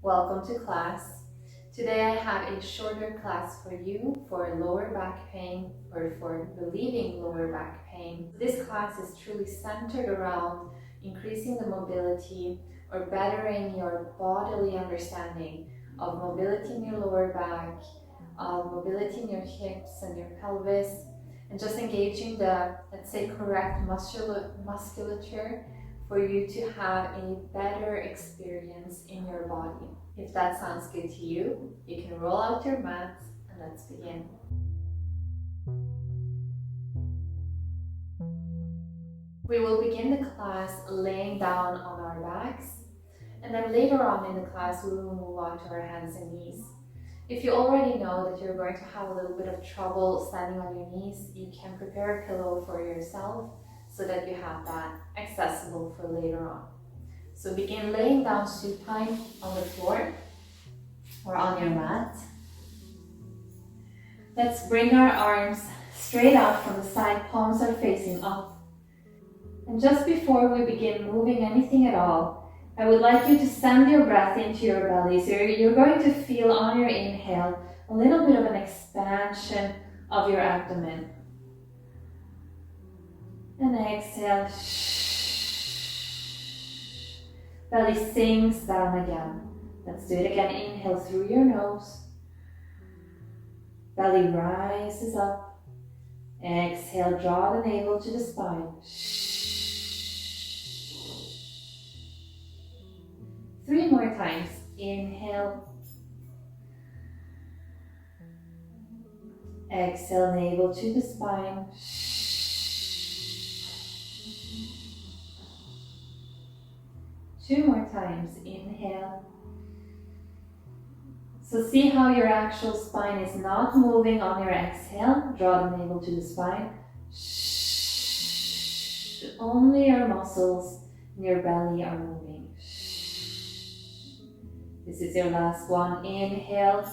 Welcome to class. Today I have a shorter class for you for lower back pain or for relieving lower back pain. This class is truly centered around increasing the mobility or bettering your bodily understanding of mobility in your lower back, mobility in your hips and your pelvis, and just engaging the, let's say, correct musculature for you to have a better experience in your body. If that sounds good to you, you can roll out your mat and let's begin. We will begin the class laying down on our backs, and then later on in the class we will move on to our hands and knees. If you already know that you're going to have a little bit of trouble standing on your knees, you can prepare a pillow for yourself so that you have that accessible for later on. So begin laying down supine on the floor or on your mat. Let's bring our arms straight out from the side, palms are facing up. And just before we begin moving anything at all, I would like you to send your breath into your belly. So you're going to feel on your inhale a little bit of an expansion of your abdomen. And exhale, belly sinks down again. Let's do it again. Inhale through your nose. Belly rises up. Exhale, draw the navel to the spine. 3 more times. Inhale. Exhale, navel to the spine. 2 more times. Inhale. So see how your actual spine is not moving on your exhale. Draw the navel to the spine. Only your muscles in your belly are moving. This is your last one. Inhale.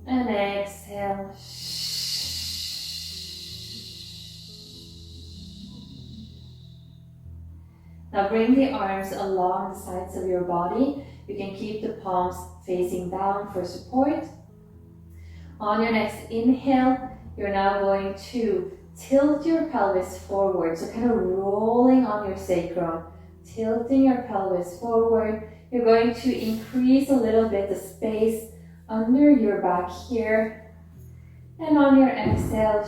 And exhale. Now bring the arms along the sides of your body. You can keep the palms facing down for support. On your next inhale, you're now going to tilt your pelvis forward. So kind of rolling on your sacrum, tilting your pelvis forward. You're going to increase a little bit the space under your back here. And on your exhale,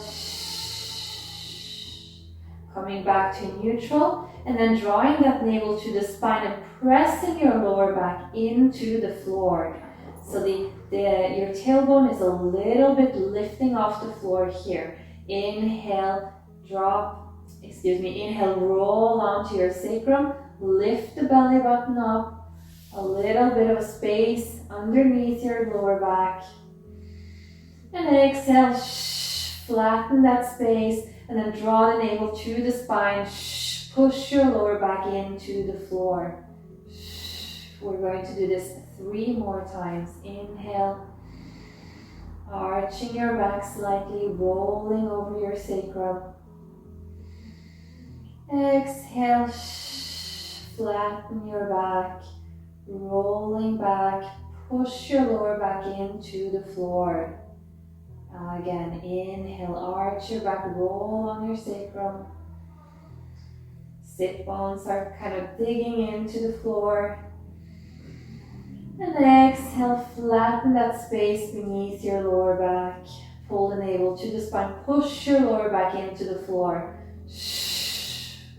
coming back to neutral. And then drawing that navel to the spine and pressing your lower back into the floor. So your tailbone is a little bit lifting off the floor here. Inhale, inhale, roll onto your sacrum. Lift the belly button up. A little bit of a space underneath your lower back. And exhale, flatten that space. And then draw the navel to the spine. Push your lower back into the floor. We're going to do this 3 more times. Inhale, arching your back slightly, rolling over your sacrum. Exhale, flatten your back, rolling back, push your lower back into the floor. Again, inhale, arch your back, roll on your sacrum. Sit bones are kind of digging into the floor. And exhale, flatten that space beneath your lower back. Pull the navel to the spine, push your lower back into the floor.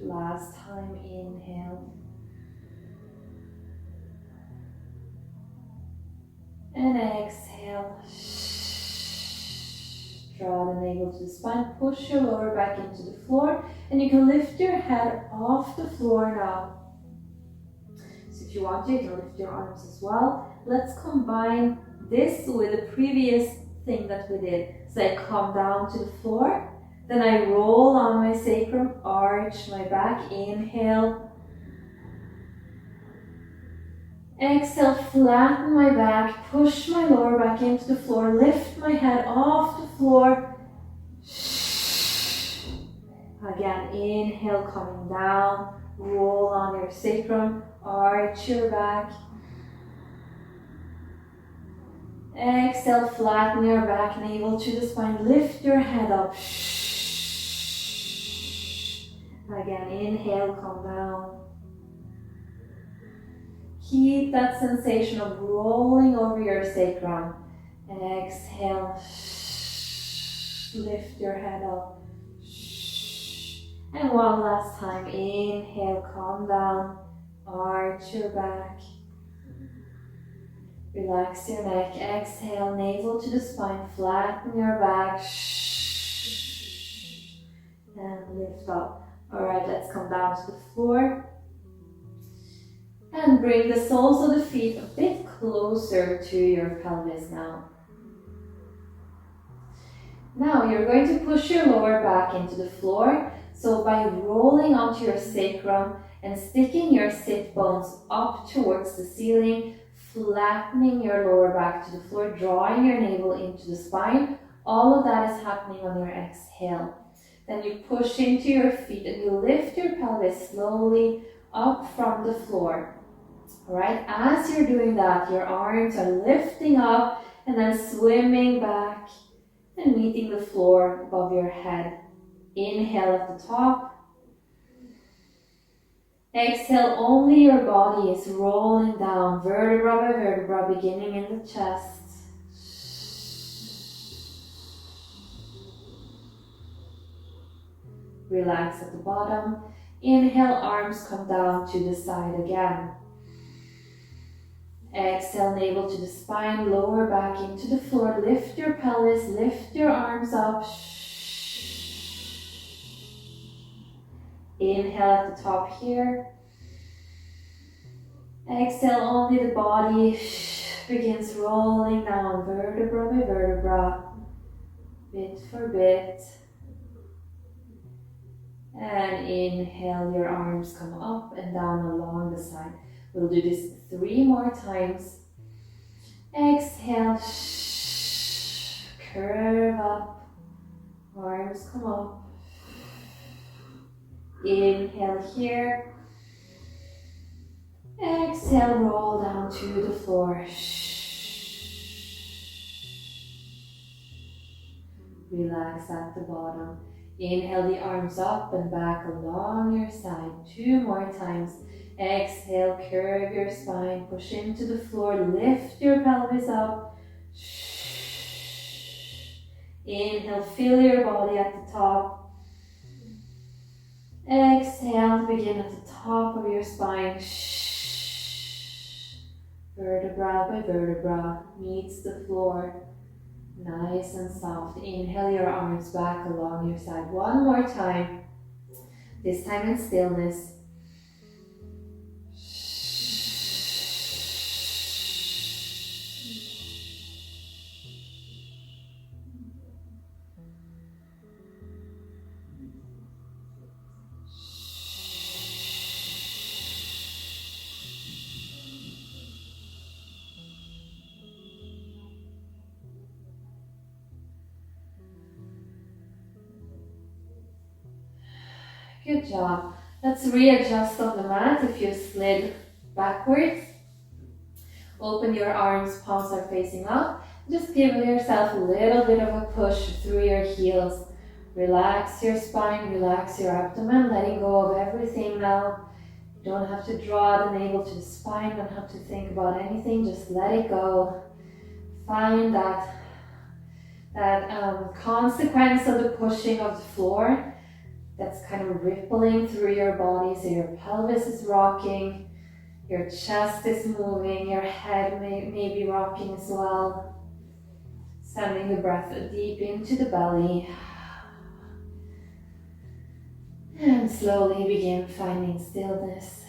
Last time, inhale. And exhale. Draw the navel to the spine, push your lower back into the floor, and you can lift your head off the floor now. So if you want to, you can lift your arms as well. Let's combine this with the previous thing that we did. So I come down to the floor, then I roll on my sacrum, arch my back, inhale. Exhale, flatten my back, push my lower back into the floor, lift my head off the floor. Again, inhale, coming down, roll on your sacrum, arch your back. Exhale, flatten your back, navel to the spine, lift your head up. Again, inhale, come down. Keep that sensation of rolling over your sacrum. Exhale, lift your head up. And one last time, inhale, calm down, arch your back. Relax your neck, exhale, navel to the spine, flatten your back. And lift up. Alright, let's come down to the floor. And bring the soles of the feet a bit closer to your pelvis now. Now you're going to push your lower back into the floor. So by rolling onto your sacrum and sticking your sit bones up towards the ceiling, flattening your lower back to the floor, drawing your navel into the spine, all of that is happening on your exhale. Then you push into your feet and you lift your pelvis slowly up from the floor. Alright, as you're doing that, your arms are lifting up and then swimming back and meeting the floor above your head. Inhale at the top. Exhale, only your body is rolling down, vertebra by vertebra, beginning in the chest. Relax at the bottom. Inhale, arms come down to the side again. Exhale, navel to the spine, lower back into the floor, lift your pelvis, lift your arms up. Inhale at the top here. Exhale, only the body begins rolling down, vertebra by vertebra, bit for bit. And inhale, your arms come up and down along the side. We'll do this 3 more times. Exhale, curve up, arms come up. Inhale here. Exhale, roll down to the floor. Relax at the bottom. Inhale the arms up and back along your side. 2 more times. Exhale, curve your spine, push into the floor, lift your pelvis up. Inhale, feel your body at the top. Exhale, begin at the top of your spine. Vertebra by vertebra meets the floor. Nice and soft. Inhale your arms back along your side. 1 more time. This time in stillness. Good job. Let's readjust on the mat if you slid backwards. Open your arms, palms are facing up. Just give yourself a little bit of a push through your heels. Relax your spine, relax your abdomen, letting go of everything now. You don't have to draw the navel to the spine, don't have to think about anything, just let it go. Find that consequence of the pushing of the floor. That's kind of rippling through your body, so your pelvis is rocking, your chest is moving, your head may be rocking as well. Sending the breath deep into the belly. And slowly begin finding stillness.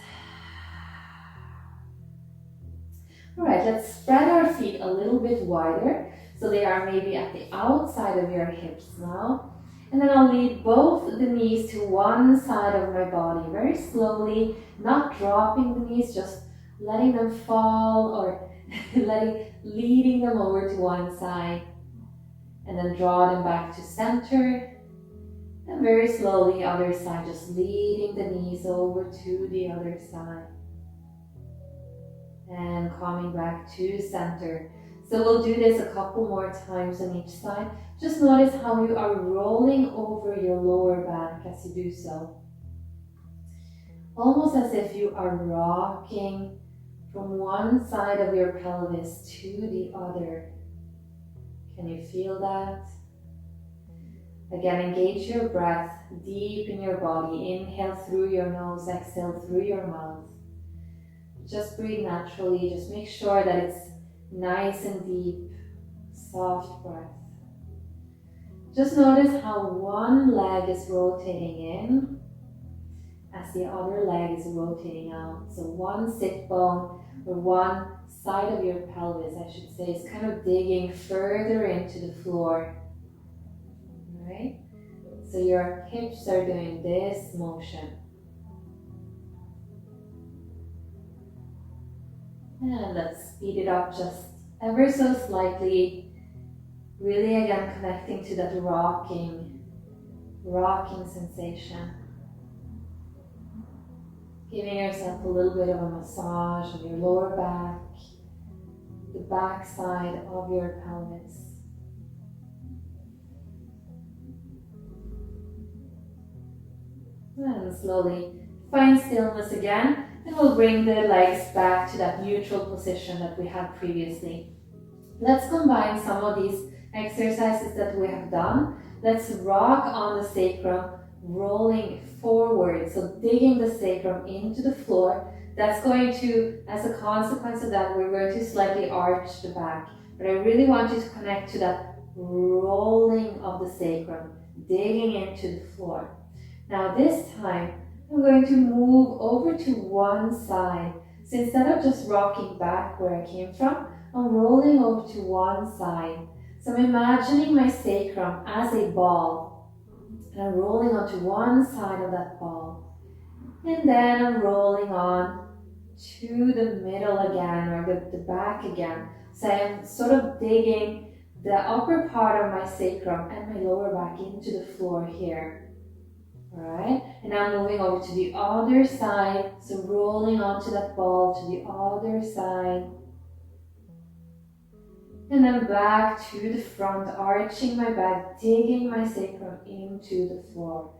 Alright, let's spread our feet a little bit wider, so they are maybe at the outside of your hips now. And then I'll lead both the knees to one side of my body, very slowly, not dropping the knees, just letting them fall or leading them over to one side. And then draw them back to center. And very slowly, other side, just leading the knees over to the other side. And coming back to center. So we'll do this a couple more times on each side. Just notice how you are rolling over your lower back as you do so. Almost as if you are rocking from one side of your pelvis to the other. Can you feel that? Again, engage your breath deep in your body. Inhale through your nose, exhale through your mouth. Just breathe naturally. Just make sure that it's nice and deep, soft breath. Just notice how one leg is rotating in as the other leg is rotating out. So one sit bone or one side of your pelvis, I should say, is kind of digging further into the floor. Right? So your hips are doing this motion. And let's speed it up just ever so slightly. Really again connecting to that rocking sensation. Giving yourself a little bit of a massage on your lower back, the back side of your pelvis. And slowly find stillness again, and we'll bring the legs back to that neutral position that we had previously. Let's combine some of these exercises that we have done. Let's rock on the sacrum, rolling forward, so digging the sacrum into the floor. That's going to, as a consequence of that, we're going to slightly arch the back. But I really want you to connect to that rolling of the sacrum, digging into the floor. Now this time, I'm going to move over to one side. So instead of just rocking back where I came from, I'm rolling over to one side. So I'm imagining my sacrum as a ball. And I'm rolling onto one side of that ball. And then I'm rolling on to the middle again, or the back again. So I'm sort of digging the upper part of my sacrum and my lower back into the floor here. Alright, and now moving over to the other side, so rolling onto that ball to the other side. And then back to the front, arching my back, digging my sacrum into the floor.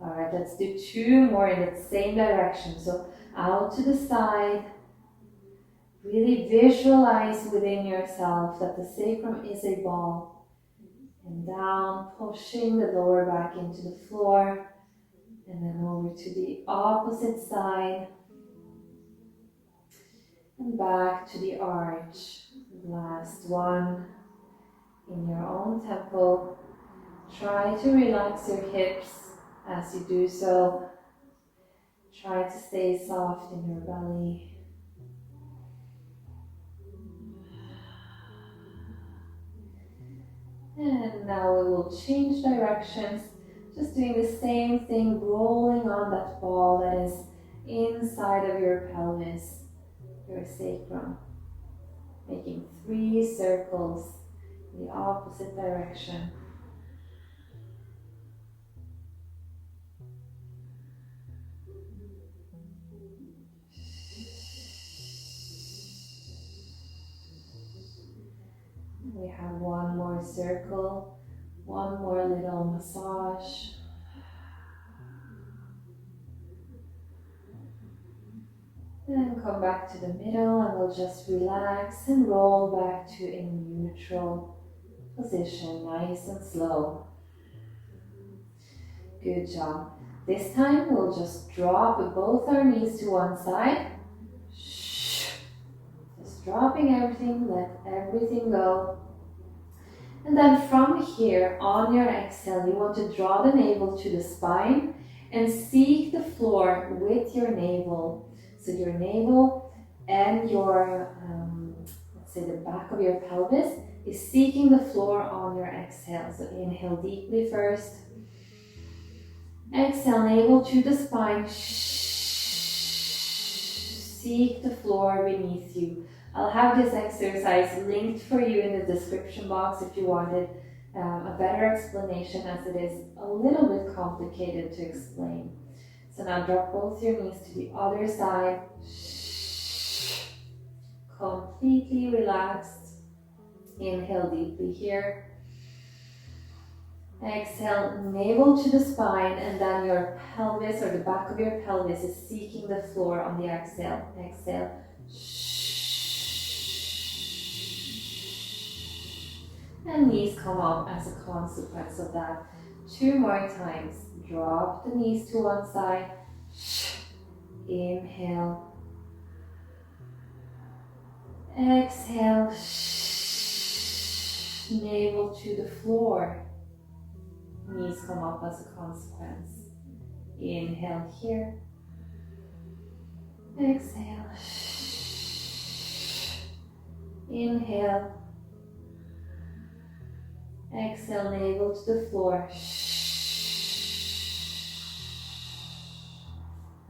Alright, let's do two more in the same direction. So out to the side. Really visualize within yourself that the sacrum is a ball. And down, pushing the lower back into the floor. And then over to the opposite side. And back to the arch. Last one. In your own tempo. Try to relax your hips as you do so. Try to stay soft in your belly. And now we will change directions. Just doing the same thing, rolling on that ball that is inside of your pelvis, your sacrum. Making 3 circles in the opposite direction. We have one more circle, one more little massage. And come back to the middle, and we'll just relax and roll back to a neutral position, nice and slow. Good job. This time we'll just drop both our knees to one side. Just dropping everything, let everything go. And then from here, on your exhale, you want to draw the navel to the spine and seek the floor with your navel. So your navel and your, let's say the back of your pelvis is seeking the floor on your exhale. So inhale deeply first. Exhale, navel to the spine. Seek the floor beneath you. I'll have this exercise linked for you in the description box if you wanted a better explanation, as it is a little bit complicated to explain. So now drop both your knees to the other side. Completely relaxed. Inhale deeply here. Exhale, navel to the spine, and then your pelvis, or the back of your pelvis, is seeking the floor on the exhale. Exhale. And knees come up as a consequence of that. 2 more times. Drop the knees to one side. Inhale. Exhale. Navel to the floor. Knees come up as a consequence. Inhale here. Exhale. Inhale. Exhale, navel to the floor.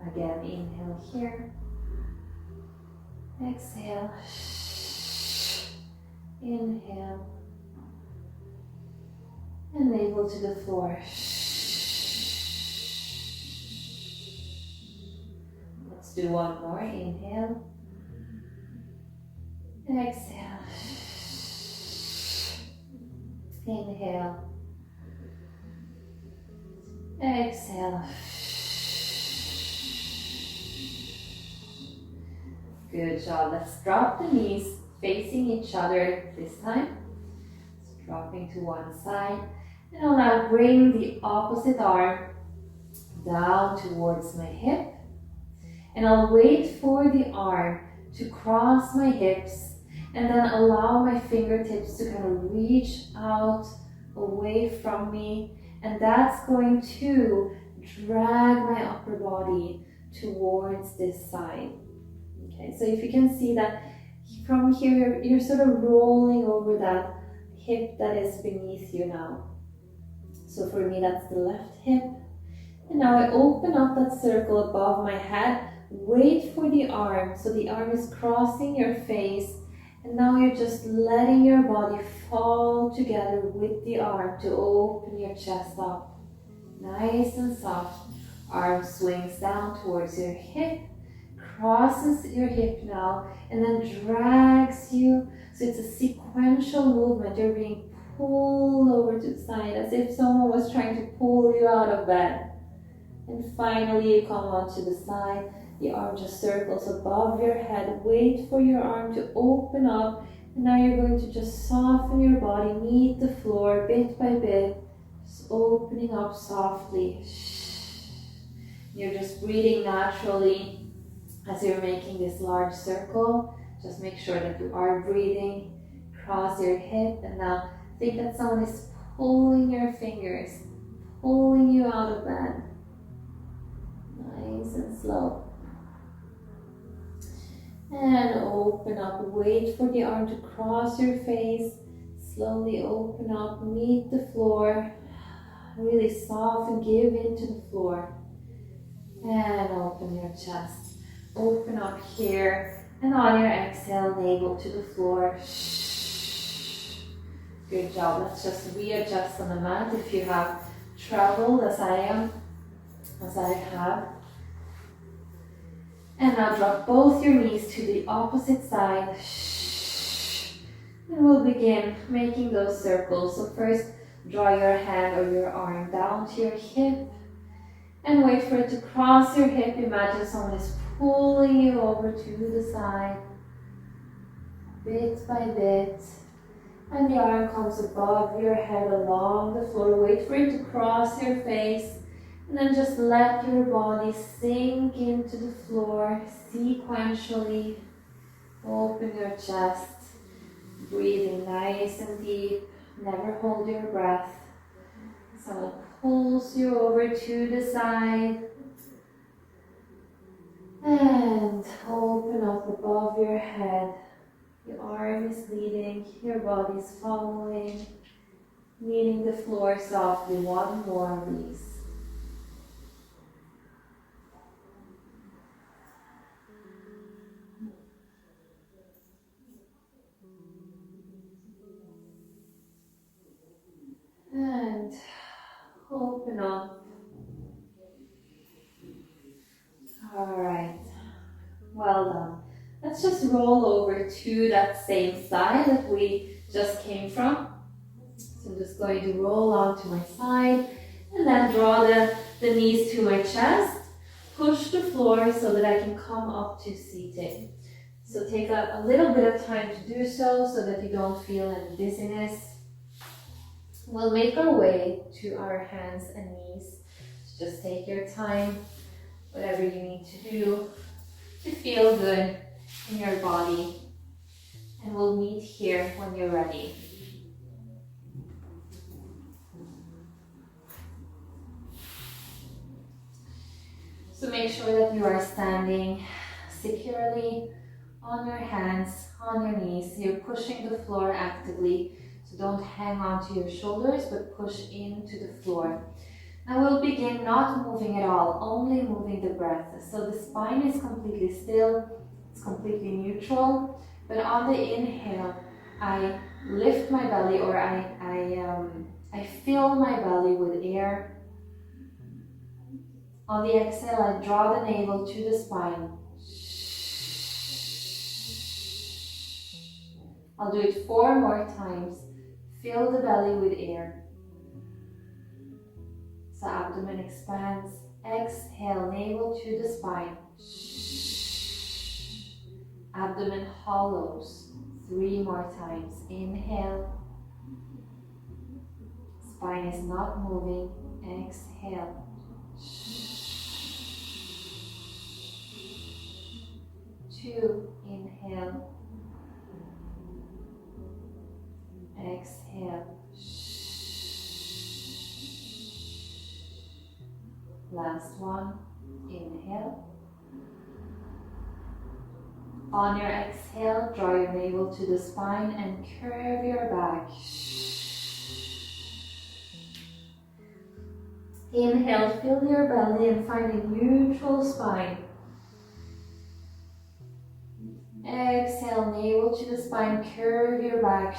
Again, inhale here. Exhale. Inhale. And navel to the floor. Let's do one more. Inhale. Exhale. Inhale. Exhale. Good job. Let's drop the knees facing each other this time. So dropping to one side. And I'll now bring the opposite arm down towards my hip. And I'll wait for the arm to cross my hips, and then allow my fingertips to kind of reach out away from me. And that's going to drag my upper body towards this side. Okay, so if you can see that from here, you're sort of rolling over that hip that is beneath you now. So for me, that's the left hip. And now I open up that circle above my head. Wait for the arm. So the arm is crossing your face. And now you're just letting your body fall together with the arm to open your chest up. Nice and soft. Arm swings down towards your hip. Crosses your hip now. And then drags you. So it's a sequential movement. You're being pulled over to the side as if someone was trying to pull you out of bed. And finally you come onto the side. The arm just circles above your head. Wait for your arm to open up. And now you're going to just soften your body, meet the floor bit by bit. Just opening up softly. You're just breathing naturally as you're making this large circle. Just make sure that you are breathing. Cross your hip, and now think that someone is pulling your fingers, pulling you out of bed. Nice and slow. And open up. Wait for the arm to cross your face. Slowly open up. Meet the floor. Really soften. Give into the floor. And open your chest. Open up here. And on your exhale, navel to the floor. Good job. Let's just readjust on the mat if you have trouble, as I have. And now drop both your knees to the opposite side. And we'll begin making those circles. So first, draw your hand or your arm down to your hip. And wait for it to cross your hip. Imagine someone is pulling you over to the side. Bit by bit. And the arm comes above your head along the floor. Wait for it to cross your face. And then just let your body sink into the floor sequentially. Open your chest. Breathing nice and deep. Never hold your breath. Someone pulls you over to the side. And open up above your head. Your arm is leading, your body is following. Meeting the floor softly. One more of these. Let's just roll over to that same side that we just came from. So I'm just going to roll onto my side and then draw the knees to my chest. Push the floor so that I can come up to seated. So take a little bit of time to do so that you don't feel any dizziness. We'll make our way to our hands and knees. So just take your time, whatever you need to do to feel good in your body. And we'll meet here when you're ready. So make sure that you are standing securely on your hands, on your knees. You're pushing the floor actively, so don't hang on to your shoulders, but push into the floor. Now we'll begin not moving at all, only moving the breath. So the spine is completely still, it's completely neutral, but on the inhale, I lift my belly, or I fill my belly with air. On the exhale, I draw the navel to the spine. I'll do it 4 more times. Fill the belly with air. So abdomen expands. Exhale, navel to the spine. Abdomen hollows. 3 more times. Inhale. Spine is not moving. Exhale. 2, inhale. Exhale. Last one, inhale. On your exhale, draw your navel to the spine and curve your back. Inhale, fill your belly and find a neutral spine. Exhale, navel to the spine, curve your back.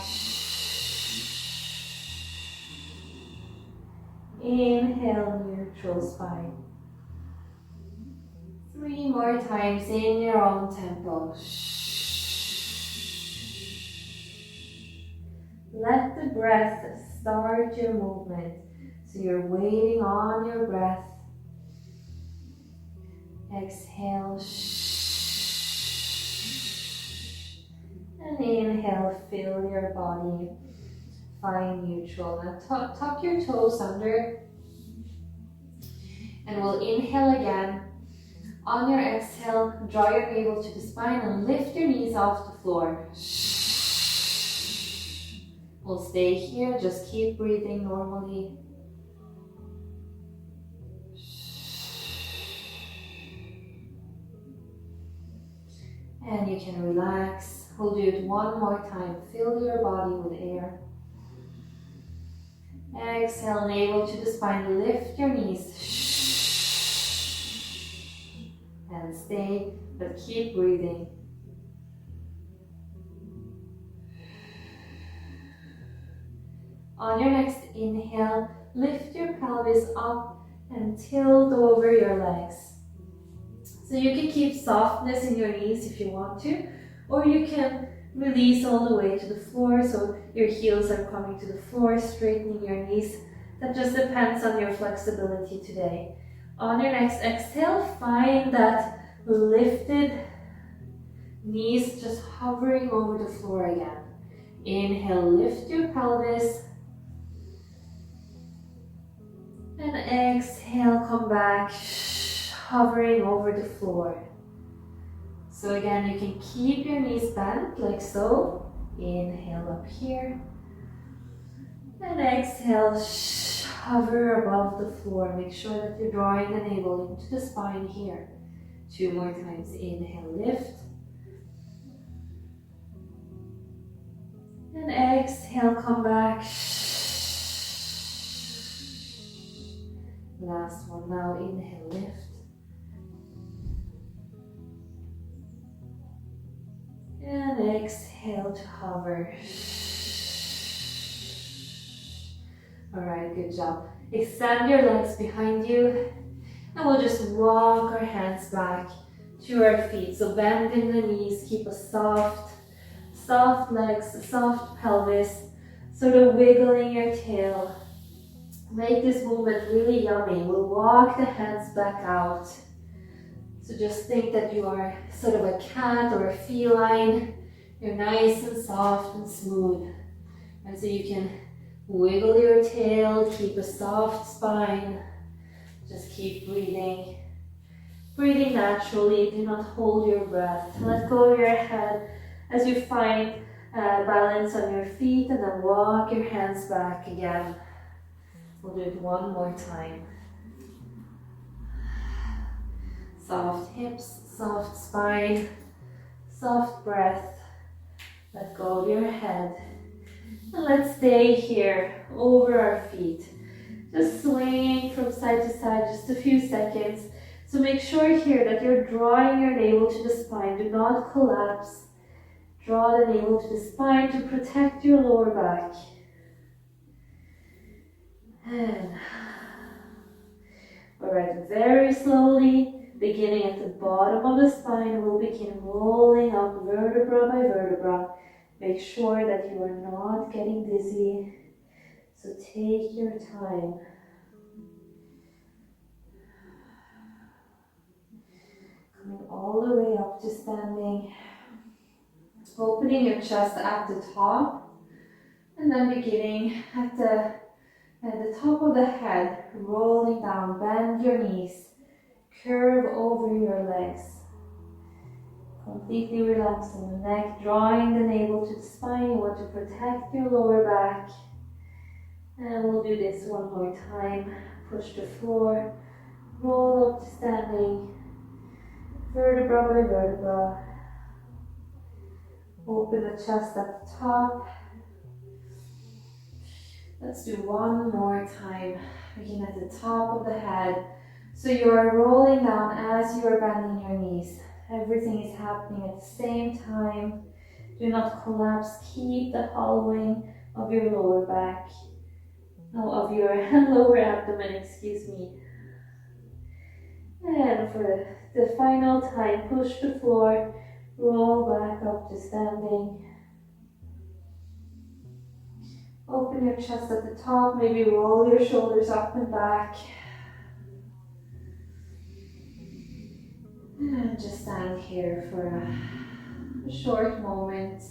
Inhale, neutral spine. 3 more times in your own tempo. Let the breath start your movement. So you're waiting on your breath. Exhale. And inhale, fill your body. Find neutral. Now tuck your toes under. And we'll inhale again. On your exhale, draw your navel to the spine and lift your knees off the floor. We'll stay here, just keep breathing normally. And you can relax. We'll do it 1 more time. Fill your body with air. Exhale, navel to the spine, lift your knees. And stay, but keep breathing. On your next inhale, lift your pelvis up and tilt over your legs. So you can keep softness in your knees if you want to, or you can release all the way to the floor so your heels are coming to the floor, straightening your knees. That just depends on your flexibility today. On your next exhale, find that lifted knees just hovering over the floor again. Inhale, lift your pelvis. And exhale, come back, hovering over the floor. So again, you can keep your knees bent like so. Inhale up here. And exhale, hover above the floor. Make sure that you're drawing the navel into the spine here. 2 more times. Inhale, lift. And exhale, come back. Last one. Now inhale, lift. And exhale to hover. Alright, good job. Extend your legs behind you. And we'll just walk our hands back to our feet. So bend in the knees, keep a soft legs, soft pelvis, sort of wiggling your tail. Make this movement really yummy. We'll walk the hands back out. So just think that you are sort of a cat or a feline. You're nice and soft and smooth. And so you can wiggle your tail, keep a soft spine. Just keep breathing. Breathing naturally, do not hold your breath. Let go of your head as you find balance on your feet, and then walk your hands back again. We'll do it one more time. Soft hips, soft spine, soft breath. Let go of your head. And let's stay here over our feet. Just swinging from side to side, just a few seconds. So make sure here that you're drawing your navel to the spine. Do not collapse. Draw the navel to the spine to protect your lower back. And alright, very slowly, beginning at the bottom of the spine, we'll begin rolling up vertebra by vertebra. Make sure that you are not getting dizzy. So take your time. Coming all the way up to standing. Opening your chest at the top. And then beginning at the top of the head. Rolling down. Bend your knees. Curve over your legs. Completely relaxing the neck. Drawing the navel to the spine. You want to protect your lower back. And we'll do this one more time. Push the floor. Roll up to standing. Vertebra by vertebra. Open the chest at the top. Let's do one more time. Begin at the top of the head. So you are rolling down as you are bending your knees. Everything is happening at the same time. Do not collapse. Keep the hollowing of your lower back. No, of your lower abdomen, excuse me. And for the final time, push the floor, roll back up to standing. Open your chest at the top, maybe roll your shoulders up and back. And just stand here for a short moment.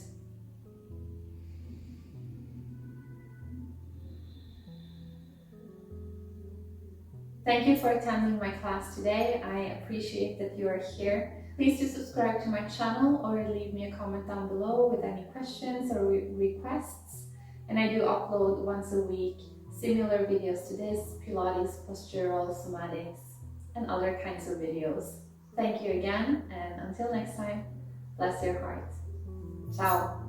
Thank you for attending my class today. I appreciate that you are here. Please do subscribe to my channel or leave me a comment down below with any questions or requests. And I do upload once a week similar videos to this, Pilates, postural, somatics, and other kinds of videos. Thank you again, and until next time, bless your heart. Ciao.